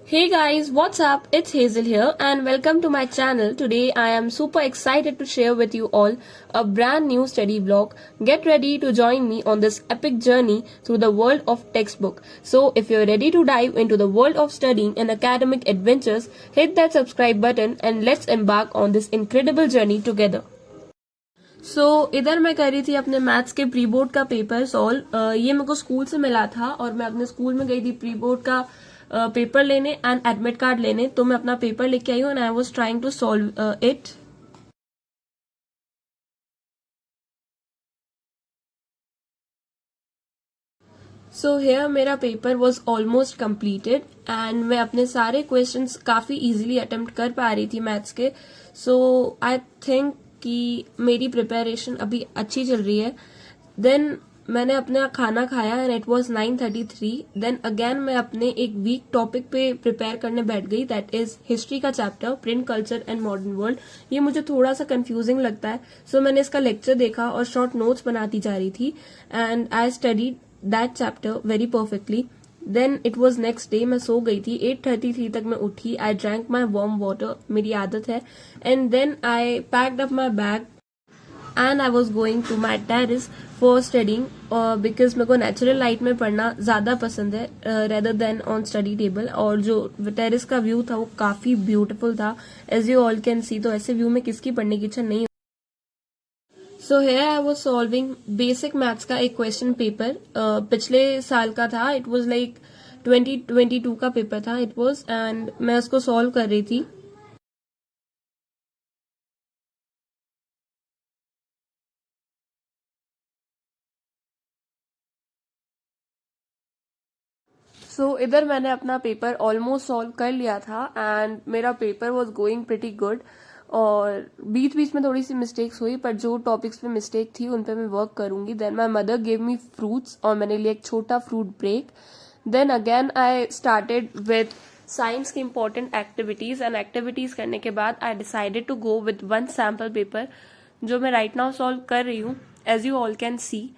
Hey guys, what's up? It's Hazel here and welcome to my channel. Today I am super excited to share with you all a brand new study vlog. Get ready to join me on this epic journey through the world of textbook. So if you're ready to dive into the world of studying and academic adventures, hit that subscribe button and let's embark on this incredible journey together. इधर मैं कर रही थी अपने maths के pre board का paper solve. ये मेरे को स्कूल से मिला था और मैं अपने स्कूल में गई थी प्री बोर्ड का पेपर लेने एंड एडमिट कार्ड लेने। तो मैं अपना पेपर लेके आई हूँ and I was trying to solve it. So here मेरा paper was almost completed and मैं अपने सारे क्वेश्चंस काफी इजीली अटेम्प्ट कर पा रही थी मैथ्स के। सो आई थिंक कि मेरी प्रिपरेशन अभी अच्छी चल रही है। देन मैंने अपना खाना खाया and it was 9:33। Then again मैं अपने एक वीक टॉपिक पे प्रिपेयर करने बैठ गई, दैट इज हिस्ट्री का chapter, print culture and modern world. ये मुझे थोड़ा सा कंफ्यूजिंग लगता है, सो मैंने इसका लेक्चर देखा और शॉर्ट नोट्स बनाती जा रही थी and I studied that chapter very perfectly. Then it was next day, मैं सो गई थी। 8:33 तक मैं उठी। I drank my warm water, मेरी आदत है। And then I packed up my bag and I was going to my terrace for studying because मेरे को नेचुरल लाइट में पढ़ना ज्यादा पसंद है rather than on study table. और जो टेरिस का व्यू था वो काफी ब्यूटीफुल था, as you all can see. तो ऐसे व्यू में किसकी पढ़ने की इच्छा नहीं। So here I was solving basic maths का एक क्वेश्चन पेपर। पिछले साल का था, इट वाज लाइक 2022 का पेपर था इट वाज, एंड मैं उसको सॉल्व कर रही थी। इधर मैंने अपना पेपर ऑलमोस्ट सॉल्व कर लिया था एंड मेरा paper was going pretty good. और बीच बीच में थोड़ी सी मिस्टेक्स हुई, पर जो टॉपिक्स पे मिस्टेक थी उन पे मैं वर्क करूंगी। Then my mother give me fruits और मैंने लिया एक छोटा fruit break. Then again I started with science की इंपॉर्टेंट एक्टिविटीज एंड एक्टिविटीज करने के बाद I decided to go with one sample paper जो मैं राइट नाउ सॉल्व कर रही हूँ, as you all can see.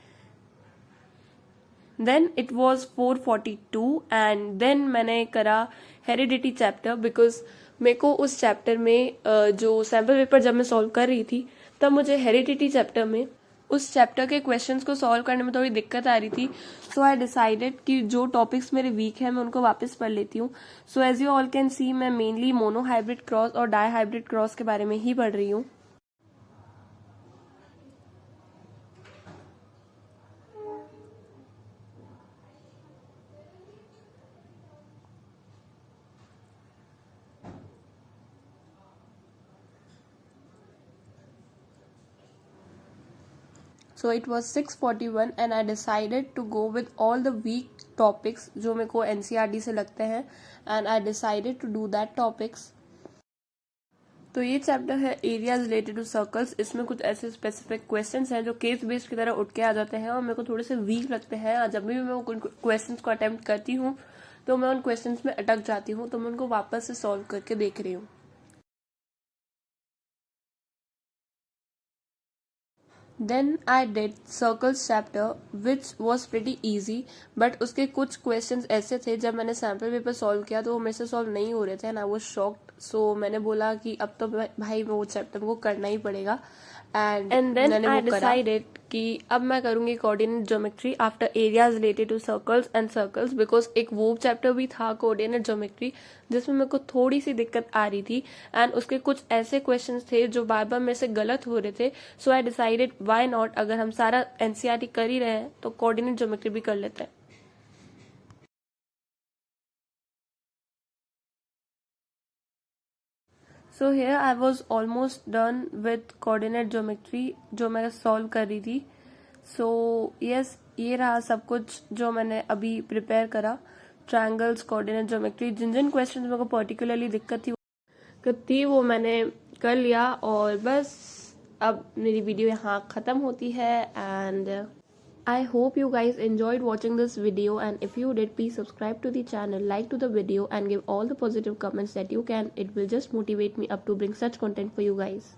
Then it was 4:42 and then मैंने करा हेरिडिटी चैप्टर बिकॉज मेरे को उस चैप्टर में जो सैम्पल पेपर जब मैं सॉल्व कर रही थी तब मुझे हेरिडिटी चैप्टर में उस चैप्टर के क्वेश्चंस को सॉल्व करने में थोड़ी दिक्कत आ रही थी। सो आई डिसाइडेड कि जो टॉपिक्स मेरे वीक है मैं उनको वापस पढ़ लेती हूँ। So as you all can see मैं मेनली मोनो हाइब्रिड क्रॉस और डाई हाइब्रिड क्रॉस के बारे में ही पढ़ रही हूँ। So it was 6:41 and I decided to go with all the weak topics जो मेरे को NCERT से लगते हैं and I decided to do that topics। तो ये चैप्टर है एरियाज रिलेटेड टू सर्कल्स। इसमें कुछ ऐसे स्पेसिफिक क्वेश्चंस हैं जो केस बेस्ड की तरह उठ के आ जाते हैं और मेरे को थोड़े से वीक लगते हैं। जब भी मैं उन क्वेश्चंस को अटेम्प्ट करती हूँ तो मैं उन क्वेश्चंस में अटक जाती हूँ, तो मैं उनको वापस से सॉल्व करके देख रही हूँ। Then I did circles chapter which was pretty easy, but उसके कुछ questions ऐसे थे जब मैंने sample paper solve किया तो वो मेरे से solve नहीं हो रहे थे and I was shocked। so मैंने बोला कि अब तो भाई वो chapter को करना ही पड़ेगा and then I decided कि अब मैं करूंगी coordinate geometry after areas related to circles and circles because एक वो chapter भी था coordinate geometry जिसमें मेरे को थोड़ी सी दिक्कत आ रही थी एंड उसके कुछ ऐसे क्वेश्चंस थे जो बार बार मेरे से गलत हो रहे थे। सो आई डिसाइडेड व्हाई नॉट, अगर हम सारा एनसीईआरटी कर ही रहे हैं तो कोऑर्डिनेट ज्योमेट्री भी कर लेते हैं। So here I was almost done with coordinate geometry जो मैं सॉल्व कर रही थी। सो यस, ये रहा सब कुछ जो मैंने अभी प्रिपेयर करा। ट्रायंगल्स, कोऑर्डिनेट ज्योमेट्री, जिन जिन क्वेश्चंस मेरे को पर्टिकुलरली दिक्कत थी वो मैंने कर लिया और बस अब मेरी वीडियो यहाँ ख़त्म होती है and I hope you guys enjoyed watching this video, and if you did, please subscribe to the channel, like to the video and give all the positive comments that you can. It will just motivate me up to bring such content for you guys.